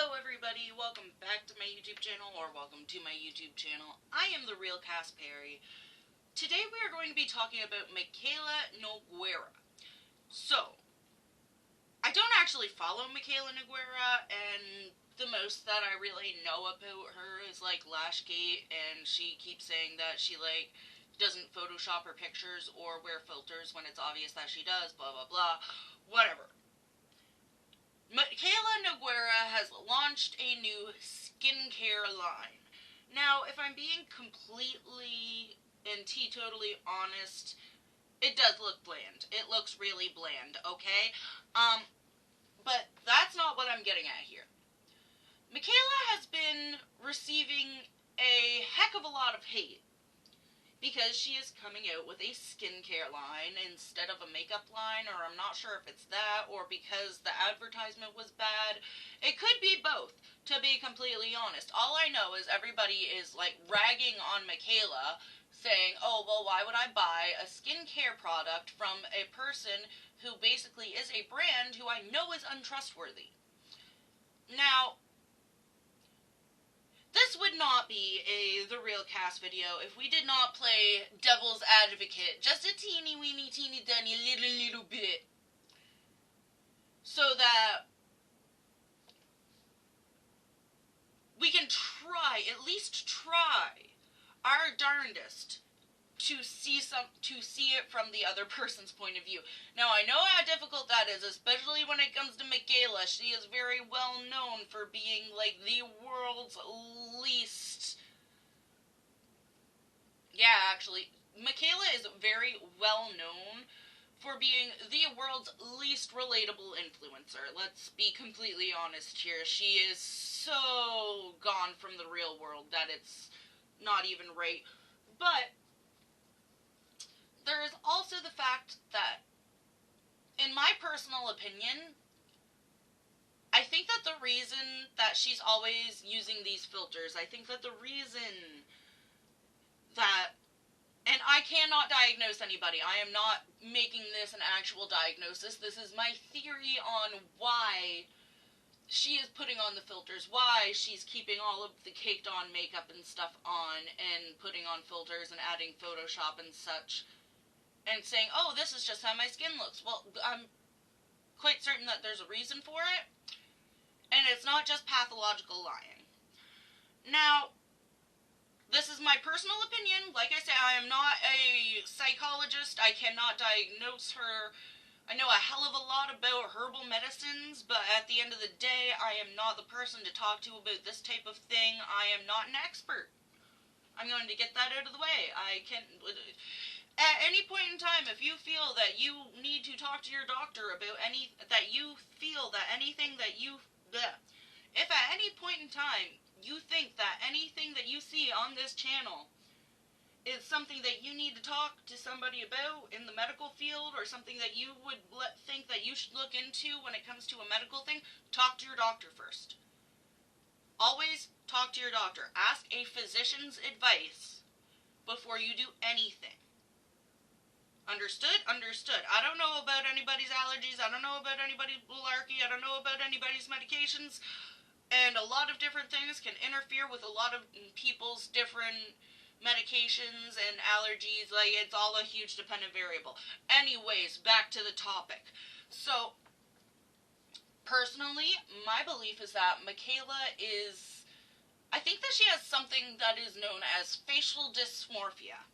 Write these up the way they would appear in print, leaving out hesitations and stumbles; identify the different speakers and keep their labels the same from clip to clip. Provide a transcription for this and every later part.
Speaker 1: Hello everybody, welcome back to my YouTube channel, or welcome to my YouTube channel. I am the real Cass Perry. Today we are going to be talking about Mikayla Nogueira. So, I don't actually follow Mikayla Nogueira, and the most that I really know about her is like Lashgate, and she keeps saying that she doesn't Photoshop her pictures or wear filters when it's obvious that she does, blah blah blah, whatever. Mikayla Nogueira has launched a new skincare line. Now, if I'm being completely and teetotally honest, it does look bland. It looks really bland, okay? But that's not what I'm getting at here. Mikayla has been receiving a heck of a lot of hate because she is coming out with a skincare line instead of a makeup line, or I'm not sure if it's that, or because the advertisement was bad. It could be both, to be completely honest. All I know is everybody is, ragging on Mikayla, saying, oh, well, why would I buy a skincare product from a person who basically is a brand who I know is untrustworthy? Now, this would not be The Real Cass video if we did not play Devil's Advocate just a teeny weeny teeny tiny little bit, so that we can at least try our darndest to see it from the other person's point of view. Now, I know how difficult that is, especially when it comes to Mikayla. She is very well known for being, the world's least... Yeah, actually, Mikayla is very well known for being the world's least relatable influencer. Let's be completely honest here. She is so gone from the real world that it's not even right. But there is also the fact that, in my personal opinion, I think that the reason that she's always using these filters, I think that the reason that, and I cannot diagnose anybody, I am not making this an actual diagnosis, this is my theory on why she is putting on the filters, why she's keeping all of the caked on makeup and stuff on, and putting on filters and adding Photoshop and such, and saying, oh, this is just how my skin looks. Well, I'm quite certain that there's a reason for it, and it's not just pathological lying. Now, this is my personal opinion. Like I say, I am not a psychologist. I cannot diagnose her. I know a hell of a lot about herbal medicines, but at the end of the day, I am not the person to talk to about this type of thing. I am not an expert. I'm going to get that out of the way. At any point in time, if you feel that you need to talk to your doctor about if at any point in time you think that anything that you see on this channel is something that you need to talk to somebody about in the medical field, or something that you would think that you should look into when it comes to a medical thing, talk to your doctor first. Always talk to your doctor. Ask a physician's advice before you do anything. Understood? Understood. I don't know about anybody's allergies. I don't know about anybody's malarkey. I don't know about anybody's medications. And a lot of different things can interfere with a lot of people's different medications and allergies. It's all a huge dependent variable. Anyways, back to the topic. So, personally, my belief is that Mikayla I think that she has something that is known as facial dysmorphia.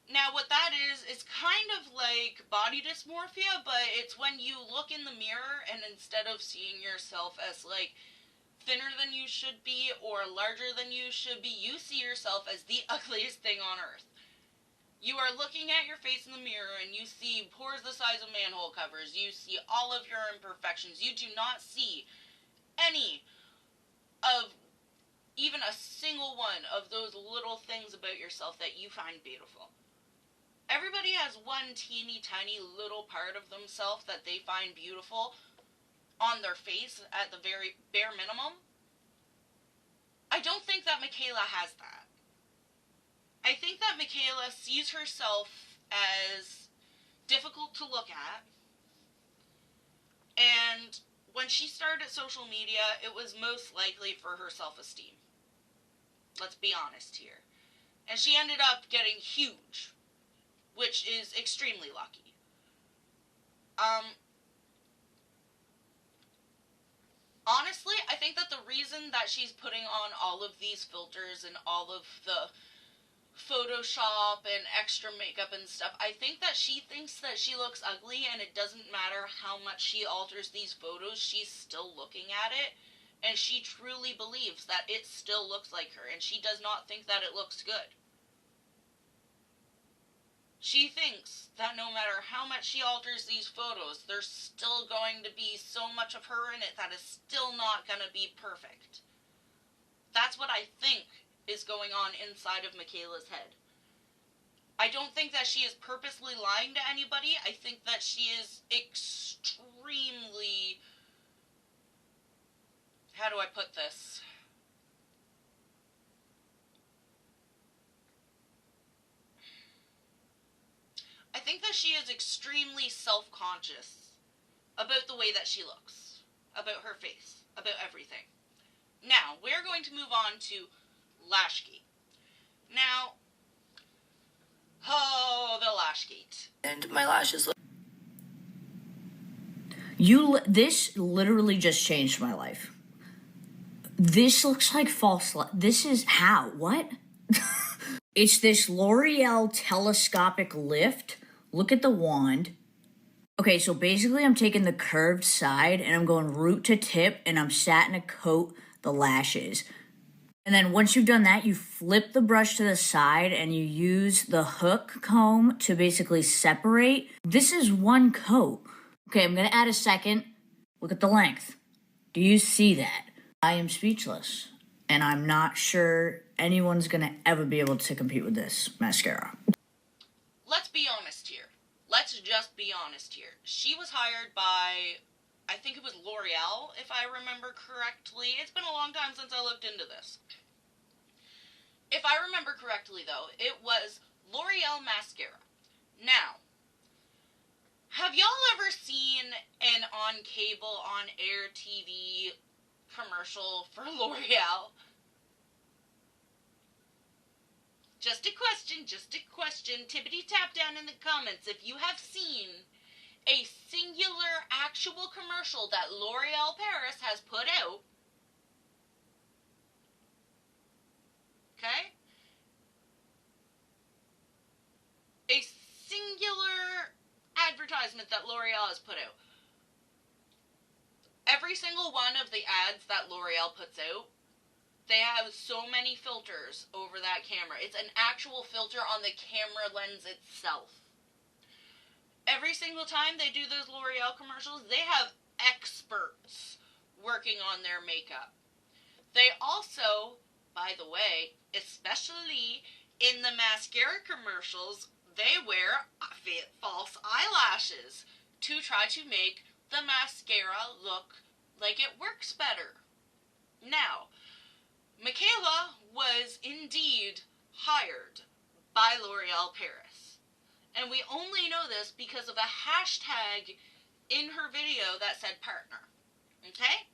Speaker 1: Now, what that is kind of like body dysmorphia, but it's when you look in the mirror and instead of seeing yourself as, thinner than you should be or larger than you should be, you see yourself as the ugliest thing on earth. You are looking at your face in the mirror and you see pores the size of manhole covers. You see all of your imperfections. You do not see any of, even a single one of those little things about yourself that you find beautiful. Everybody has one teeny tiny little part of themselves that they find beautiful on their face at the very bare minimum. I don't think that Mikayla has that. I think that Mikayla sees herself as difficult to look at, and when she started social media, it was most likely for her self-esteem. Let's be honest here. And she ended up getting huge, which is extremely lucky. Honestly, I think that the reason that she's putting on all of these filters and all of the Photoshop and extra makeup and stuff, I think that she thinks that she looks ugly, and it doesn't matter how much she alters these photos, she's still looking at it, and she truly believes that it still looks like her, and she does not think that it looks good. She thinks that no matter how much she alters these photos, there's still going to be so much of her in it that is still not going to be perfect. That's what I think is going on inside of Mikayla's head. I don't think that she is purposely lying to anybody. I think that she is extremely... How do I put this? I think that she is extremely self-conscious about the way that she looks, about her face, about everything. Now, we're going to move on to Lashgate. Now, oh, the Lashgate.
Speaker 2: And my lashes look...
Speaker 3: This literally just changed my life. This looks like false light. This is how? What? It's this L'Oreal telescopic lift. Look at the wand. Okay, so basically I'm taking the curved side and I'm going root to tip and I'm starting to coat the lashes. And then once you've done that, you flip the brush to the side and you use the hook comb to basically separate. This is one coat. Okay, I'm gonna add a second. Look at the length. Do you see that? I am speechless. And I'm not sure anyone's gonna ever be able to compete with this mascara.
Speaker 1: Let's be honest here. Let's just be honest here. She was hired by, I think it was L'Oreal, if I remember correctly. It's been a long time since I looked into this. If I remember correctly, though, it was L'Oreal mascara. Now, have y'all ever seen an on-cable, on-air TV commercial for L'Oreal? Just a question. Tippity tap down in the comments if you have seen a singular actual commercial that L'Oreal Paris has put out. Okay? A singular advertisement that L'Oreal has put out. Every single one of the ads that L'Oreal puts out, they have so many filters over that camera. It's an actual filter on the camera lens itself. Every single time they do those L'Oreal commercials, they have experts working on their makeup. They also, by the way, especially in the mascara commercials, they wear false eyelashes to try to make the mascara look like it works better. Now, Mikayla was indeed hired by L'Oreal Paris. And we only know this because of a hashtag in her video that said partner. Okay?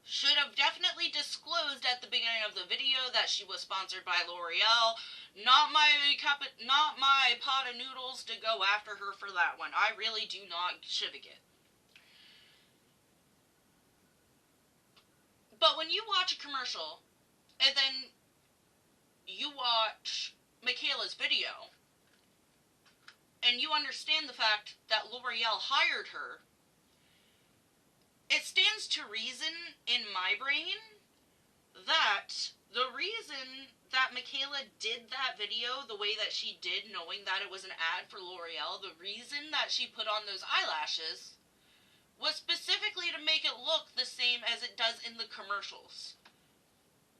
Speaker 1: Should have definitely disclosed at the beginning of the video that she was sponsored by L'Oreal. Not my pot of noodles to go after her for that one. I really do not shivig it. But when you watch a commercial, and then you watch Mikayla's video, and you understand the fact that L'Oreal hired her, it stands to reason in my brain that the reason that Mikayla did that video the way that she did, knowing that it was an ad for L'Oreal, the reason that she put on those eyelashes was specifically to make it look the same as it does in the commercials.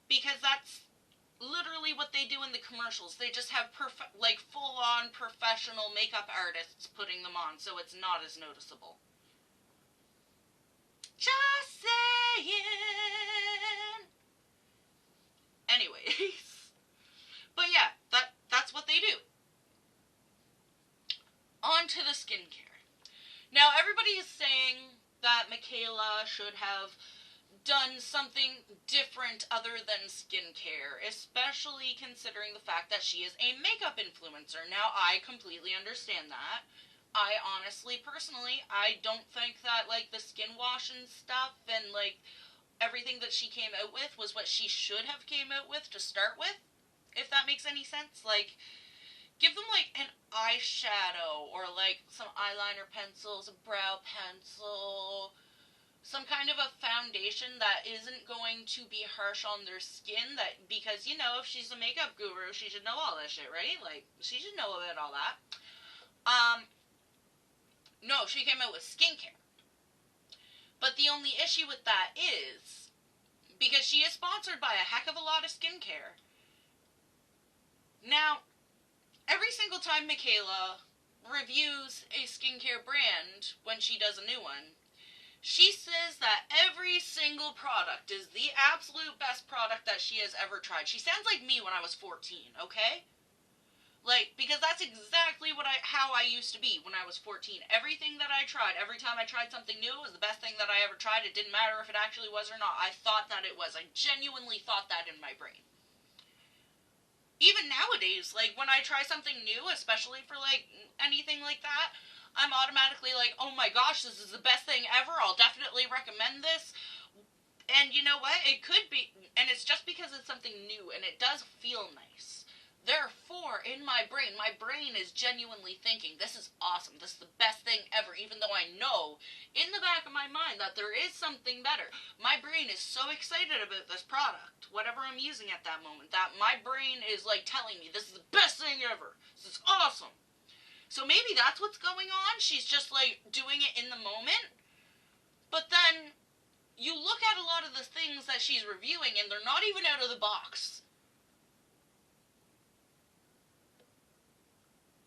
Speaker 1: Because that's literally what they do in the commercials. They just have full-on professional makeup artists putting them on, so it's not as noticeable. Just saying. Anyways. But yeah, that's what they do. On to the skincare. Now, everybody is saying that Mikayla should have done something different other than skincare, especially considering the fact that she is a makeup influencer. Now, I completely understand that. I honestly, personally, I don't think that, like, the skin wash and stuff and, like, everything that she came out with was what she should have came out with to start with, if that makes any sense. Like, give them, like, an eyeshadow or, like, some eyeliner pencils, a brow pencil, some kind of a foundation that isn't going to be harsh on their skin, that, because, you know, if she's a makeup guru, she should know all that shit, right? Like, she should know about all that. No, she came out with skincare. But the only issue with that is, because she is sponsored by a heck of a lot of skincare. Now, every single time Mikayla reviews a skincare brand when she does a new one, she says that every single product is the absolute best product that she has ever tried. She sounds like me when I was 14, okay? Like, because that's exactly how I used to be when I was 14. Everything that I tried, every time I tried something new, was the best thing that I ever tried. It didn't matter if it actually was or not. I thought that it was. I genuinely thought that in my brain. Even nowadays, like, when I try something new, especially for, like, anything like that, I'm automatically like, oh my gosh, this is the best thing ever. I'll definitely recommend this. And you know what? It could be, and it's just because it's something new, and it does feel nice. Therefore, in my brain is genuinely thinking, this is awesome, this is the best thing ever, even though I know, in the back of my mind, that there is something better. My brain is so excited about this product, whatever I'm using at that moment, that my brain is, like, telling me, this is the best thing ever, this is awesome. So maybe that's what's going on, she's just, like, doing it in the moment, but then, you look at a lot of the things that she's reviewing, and they're not even out of the box.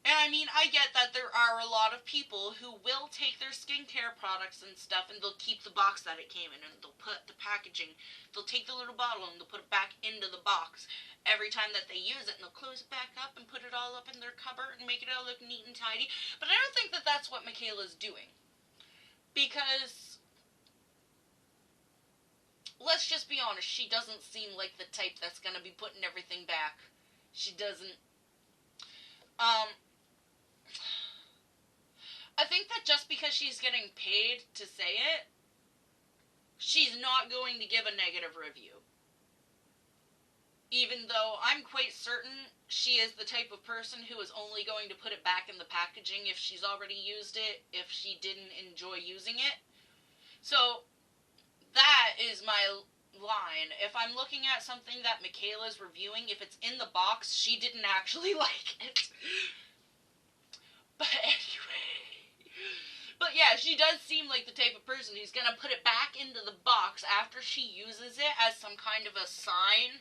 Speaker 1: And I mean, I get that there are a lot of people who will take their skincare products and stuff, and they'll keep the box that it came in, and they'll put the packaging, they'll take the little bottle and they'll put it back into the box every time that they use it, and they'll close it back up and put it all up in their cupboard and make it all look neat and tidy. But I don't think that that's what Mikayla's doing. Because, let's just be honest, she doesn't seem like the type that's gonna be putting everything back. She doesn't. I think that just because she's getting paid to say it, she's not going to give a negative review. Even though I'm quite certain she is the type of person who is only going to put it back in the packaging if she's already used it, if she didn't enjoy using it. So, that is my line. If I'm looking at something that Mikayla's reviewing, if it's in the box, she didn't actually like it. But anyway. But yeah, she does seem like the type of person who's gonna put it back into the box after she uses it as some kind of a sign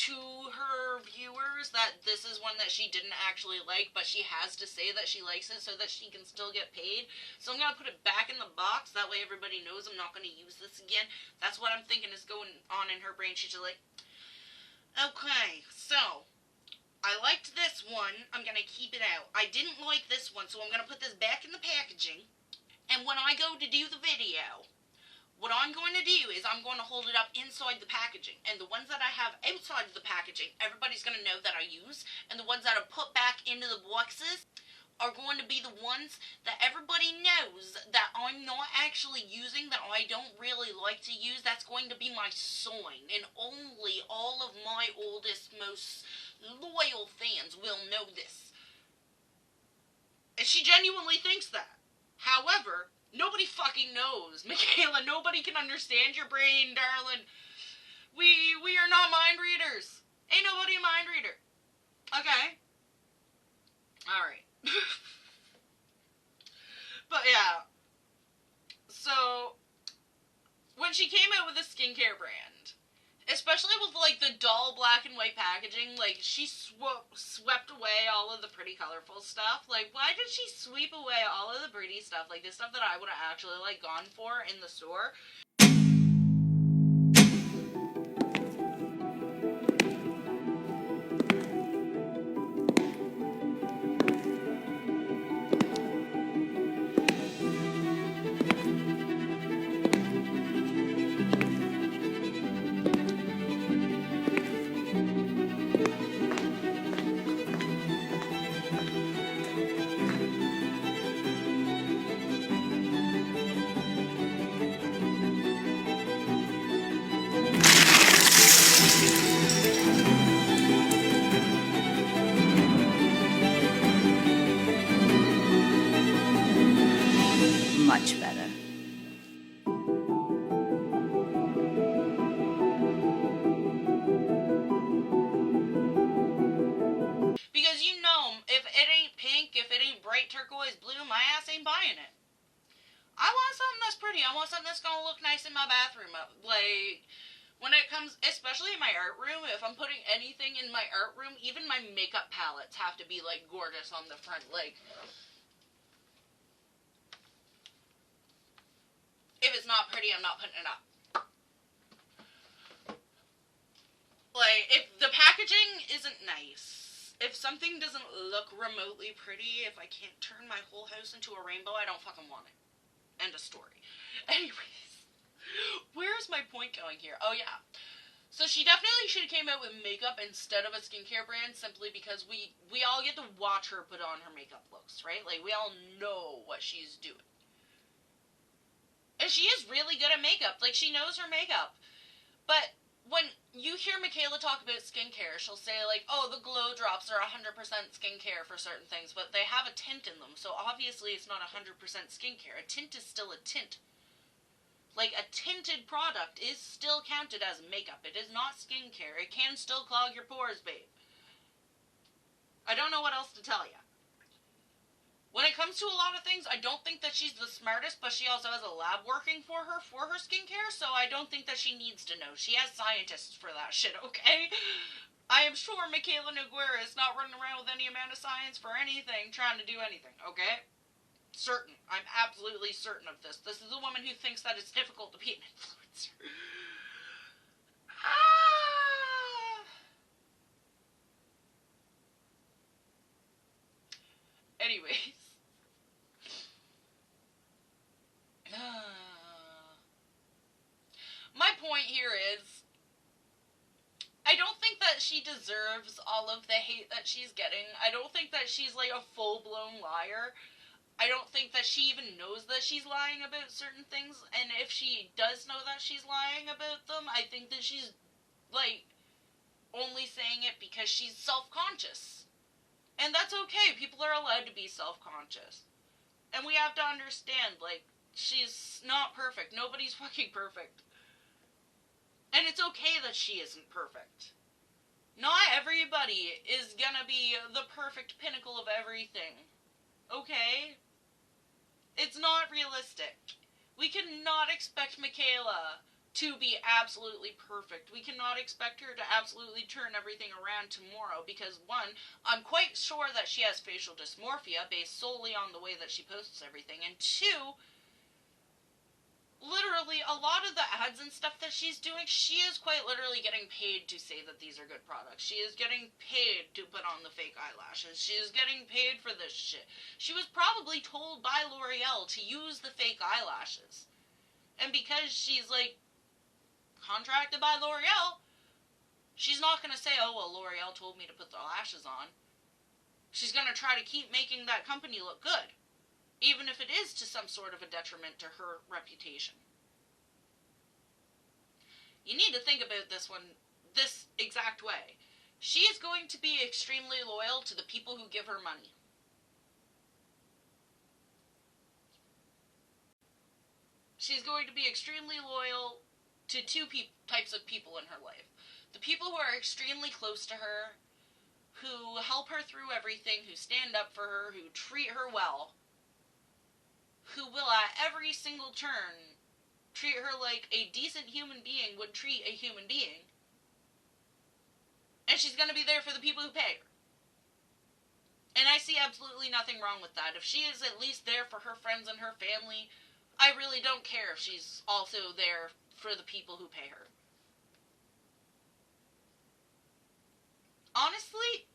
Speaker 1: to her viewers that this is one that she didn't actually like, but she has to say that she likes it so that she can still get paid. So I'm gonna put it back in the box, that way everybody knows I'm not gonna use this again. That's what I'm thinking is going on in her brain. She's just like, okay, so I liked this one, I'm gonna keep it out. I didn't like this one, so I'm gonna put this back in the packaging. And when I go to do the video, what I'm going to do is I'm going to hold it up inside the packaging. And the ones that I have outside of the packaging, everybody's going to know that I use. And the ones that are put back into the boxes are going to be the ones that everybody knows that I'm not actually using, that I don't really like to use. That's going to be my sign. And only all of my oldest, most loyal fans will know this. And she genuinely thinks that. However, nobody fucking knows. Mikayla, nobody can understand your brain, darling. We are not mind readers. Ain't nobody a mind reader. Okay? Alright. But yeah. So, when she came out with a skincare brand, especially with, like, the dull black and white packaging, like, she swept away all of the pretty colorful stuff. Like, why did she sweep away all of the pretty stuff? Like, the stuff that I would have actually, like, gone for in the store. my ass ain't buying it. I want something that's pretty. I want something that's gonna look nice in my bathroom. Like, when it comes, especially in my art room, if I'm putting anything in my art room, even my makeup palettes have to be, like, gorgeous on the front. Like, if it's not pretty, I'm not putting it up. Like, if the packaging isn't nice, if something doesn't look remotely pretty, if I can't turn my whole house into a rainbow, I don't fucking want it. End of story. Anyways, where's my point going here? Oh, yeah. So she definitely should have came out with makeup instead of a skincare brand, simply because we all get to watch her put on her makeup looks, right? Like, we all know what she's doing. And she is really good at makeup. Like, she knows her makeup. But when you hear Mikayla talk about skincare, she'll say, like, oh, the glow drops are 100% skincare for certain things, but they have a tint in them, so obviously it's not 100% skincare. A tint is still a tint. Like, a tinted product is still counted as makeup. It is not skincare. It can still clog your pores, babe. I don't know what else to tell you. When it comes to a lot of things, I don't think that she's the smartest, but she also has a lab working for her skincare, so I don't think that she needs to know. She has scientists for that shit, okay? I am sure Mikayla Nogueira is not running around with any amount of science for anything, trying to do anything, okay? Certain. I'm absolutely certain of this. This is a woman who thinks that it's difficult to be an influencer. Anyways. My point here is, I don't think that she deserves all of the hate that she's getting. I don't think that she's, like, a full-blown liar. I don't think that she even knows that she's lying about certain things, and if she does know that she's lying about them, I think that she's, like, only saying it because she's self-conscious. And that's okay. People are allowed to be self-conscious. And we have to understand, like, she's not perfect. Nobody's fucking perfect. And it's okay that she isn't perfect. Not everybody is gonna be the perfect pinnacle of everything. Okay? It's not realistic. We cannot expect Mikayla to be absolutely perfect. We cannot expect her to absolutely turn everything around tomorrow because, one, I'm quite sure that she has facial dysmorphia based solely on the way that she posts everything, and two, literally, a lot of the ads and stuff that she's doing, she is quite literally getting paid to say that these are good products. She is getting paid to put on the fake eyelashes. She is getting paid for this shit. She was probably told by L'Oreal to use the fake eyelashes. And because she's, like, contracted by L'Oreal, she's not going to say, oh, well, L'Oreal told me to put the lashes on. She's going to try to keep making that company look good, even if it is to some sort of a detriment to her reputation. You need to think about this one this exact way. She is going to be extremely loyal to the people who give her money. She's going to be extremely loyal to two types of people in her life. The people who are extremely close to her, who help her through everything, who stand up for her, who treat her well, who will at every single turn treat her like a decent human being would treat a human being. And she's going to be there for the people who pay her. And I see absolutely nothing wrong with that. If she is at least there for her friends and her family, I really don't care if she's also there for the people who pay her. Honestly,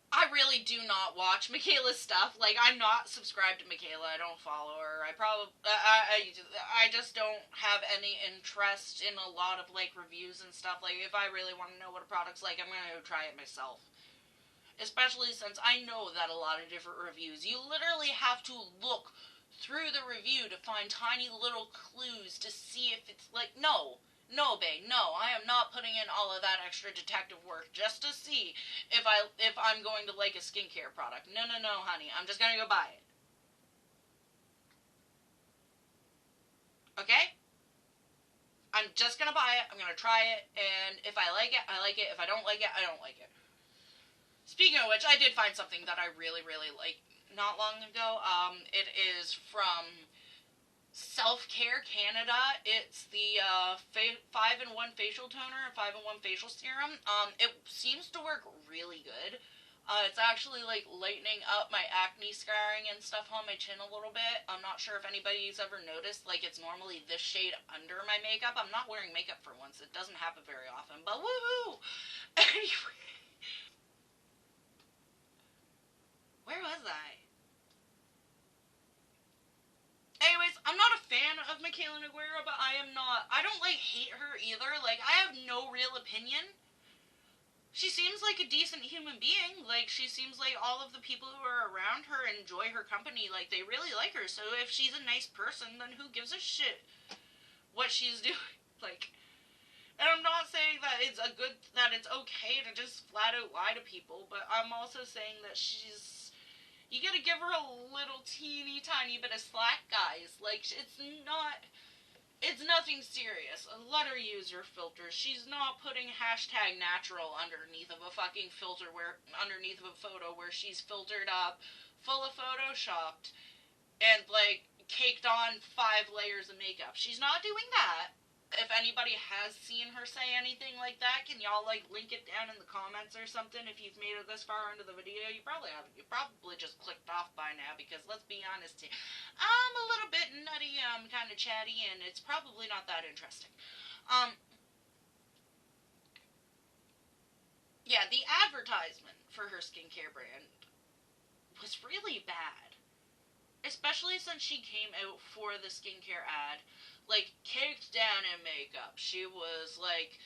Speaker 1: I really do not watch Mikayla's stuff. Like, I'm not subscribed to Mikayla. I don't follow her. I just don't have any interest in a lot of, like, reviews and stuff. Like, if I really want to know what a product's like, I'm gonna go try it myself. Especially since I know that a lot of different reviews, you literally have to look through the review to find tiny little clues to see if it's, like, no, babe, no, I am not putting in all of that extra detective work just to see if I'm going to like a skincare product. No, honey, I'm just gonna go buy it. Okay? I'm just gonna buy it, I'm gonna try it, and if I like it, I like it. If I don't like it, I don't like it. Speaking of which, I did find something that I really, really like not long ago. It is from Self-Care Canada. It's the 5-in-1 facial toner and 5-in-1 facial serum. It seems to work really good. It's actually like lightening up my acne scarring and stuff on my chin a little bit. I'm not sure if anybody's ever noticed, like it's normally this shade under my makeup. I'm not wearing makeup for once. It doesn't happen very often, but woohoo! Anyway, where was I? Anyways, I'm not a fan of Mikayla Nogueira, but I don't like hate her either. Like, I have no real opinion. She seems like a decent human being. Like, she seems like all of the people who are around her enjoy her company. Like, they really like her. So if she's a nice person, then who gives a shit what she's doing? Like, and I'm not saying that it's okay to just flat out lie to people, but I'm also saying that you gotta give her a little teeny tiny bit of slack, guys. Like, it's nothing serious. Let her use your filters. She's not putting #natural underneath of a fucking filter underneath of a photo where she's filtered up, full of photoshopped, and, like, caked on 5 layers of makeup. She's not doing that. If anybody has seen her say anything like that, can y'all, like, link it down in the comments or something? If you've made it this far into the video, you probably haven't. You probably just clicked off by now, because let's be honest here, I'm a little bit nutty, kind of chatty, and it's probably not that interesting. Yeah, the advertisement for her skincare brand was really bad. Especially since she came out for the skincare ad, like, caked down in makeup. She was, like,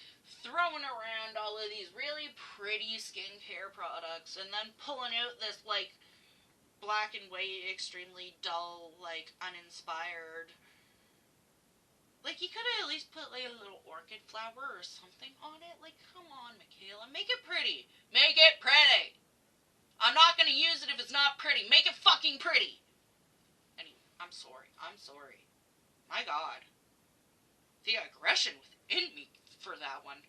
Speaker 1: throwing around all of these really pretty skincare products, and then pulling out this, like, black and white, extremely dull, like, uninspired. Like, you could have at least put, like, a little orchid flower or something on it. Like, come on, Mikayla. Make it pretty. Make it pretty! I'm not gonna use it if it's not pretty. Make it fucking pretty! I'm sorry. My God. The aggression within me for that one.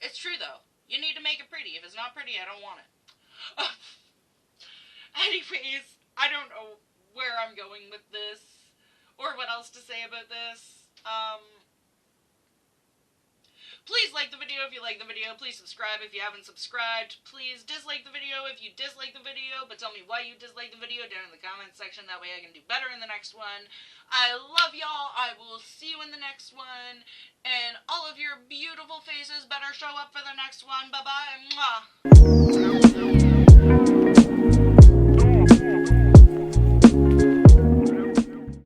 Speaker 1: It's true, though. You need to make it pretty. If it's not pretty, I don't want it. Anyways, I don't know where I'm going with this, or what else to say about this. Please like the video if you like the video. Please subscribe if you haven't subscribed. Please dislike the video if you dislike the video, but tell me why you dislike the video down in the comments section. That way I can do better in the next one. I love y'all. I will see you in the next one. And all of your beautiful faces better show up for the next one. Bye-bye. Mwah.